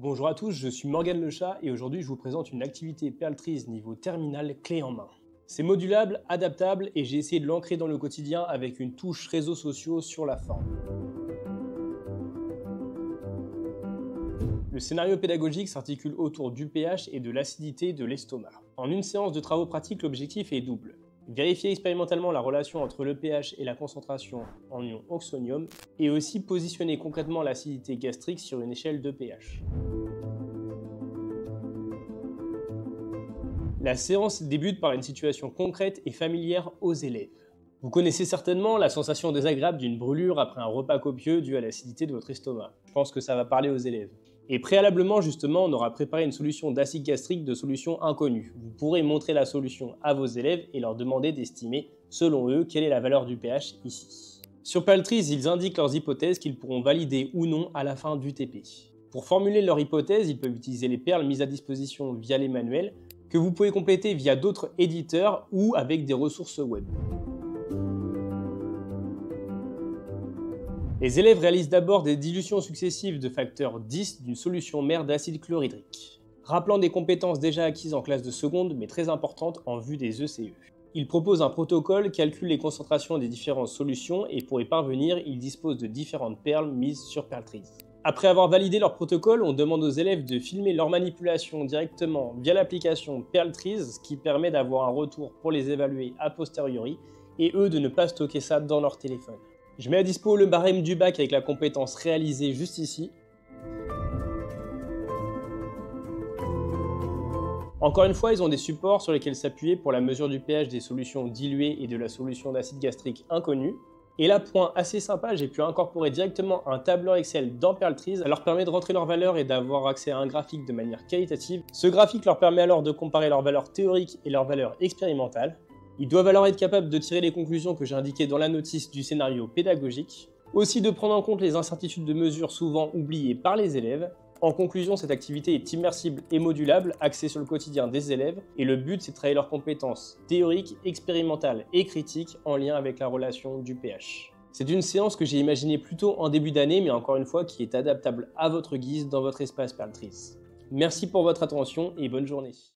Bonjour à tous, je suis Morgane Le Chat et aujourd'hui je vous présente une activité Perltrees niveau terminal clé en main. C'est modulable, adaptable et j'ai essayé de l'ancrer dans le quotidien avec une touche réseaux sociaux sur la forme. Le scénario pédagogique s'articule autour du pH et de l'acidité de l'estomac. En une séance de travaux pratiques, l'objectif est double. Vérifier expérimentalement la relation entre le pH et la concentration en ion oxonium et aussi positionner concrètement l'acidité gastrique sur une échelle de pH. La séance débute par une situation concrète et familière aux élèves. Vous connaissez certainement la sensation désagréable d'une brûlure après un repas copieux dû à l'acidité de votre estomac. Je pense que ça va parler aux élèves. Et préalablement, justement, on aura préparé une solution d'acide gastrique de solution inconnue. Vous pourrez montrer la solution à vos élèves et leur demander d'estimer, selon eux, quelle est la valeur du pH ici. Sur Perltrees, ils indiquent leurs hypothèses qu'ils pourront valider ou non à la fin du TP. Pour formuler leur hypothèse, ils peuvent utiliser les perles mises à disposition via les manuels, que vous pouvez compléter via d'autres éditeurs ou avec des ressources web. Les élèves réalisent d'abord des dilutions successives de facteur 10 d'une solution mère d'acide chlorhydrique, rappelant des compétences déjà acquises en classe de seconde mais très importantes en vue des ECE. Ils proposent un protocole, calculent les concentrations des différentes solutions et pour y parvenir, ils disposent de différentes perles mises sur Perltrees. Après avoir validé leur protocole, on demande aux élèves de filmer leur manipulation directement via l'application Perltrees, ce qui permet d'avoir un retour pour les évaluer a posteriori et eux de ne pas stocker ça dans leur téléphone. Je mets à dispo le barème du bac avec la compétence réalisée juste ici. Encore une fois, ils ont des supports sur lesquels s'appuyer pour la mesure du pH des solutions diluées et de la solution d'acide gastrique inconnue. Et là, point assez sympa, j'ai pu incorporer directement un tableur Excel dans Perltrees. Ça leur permet de rentrer leurs valeurs et d'avoir accès à un graphique de manière qualitative. Ce graphique leur permet alors de comparer leurs valeurs théoriques et leurs valeurs expérimentales. Ils doivent alors être capables de tirer les conclusions que j'ai indiquées dans la notice du scénario pédagogique. Aussi de prendre en compte les incertitudes de mesure souvent oubliées par les élèves. En conclusion, cette activité est immersible et modulable, axée sur le quotidien des élèves, et le but c'est de travailler leurs compétences théoriques, expérimentales et critiques en lien avec la relation du pH. C'est une séance que j'ai imaginée plutôt en début d'année, mais encore une fois qui est adaptable à votre guise dans votre espace Perltrees. Merci pour votre attention et bonne journée.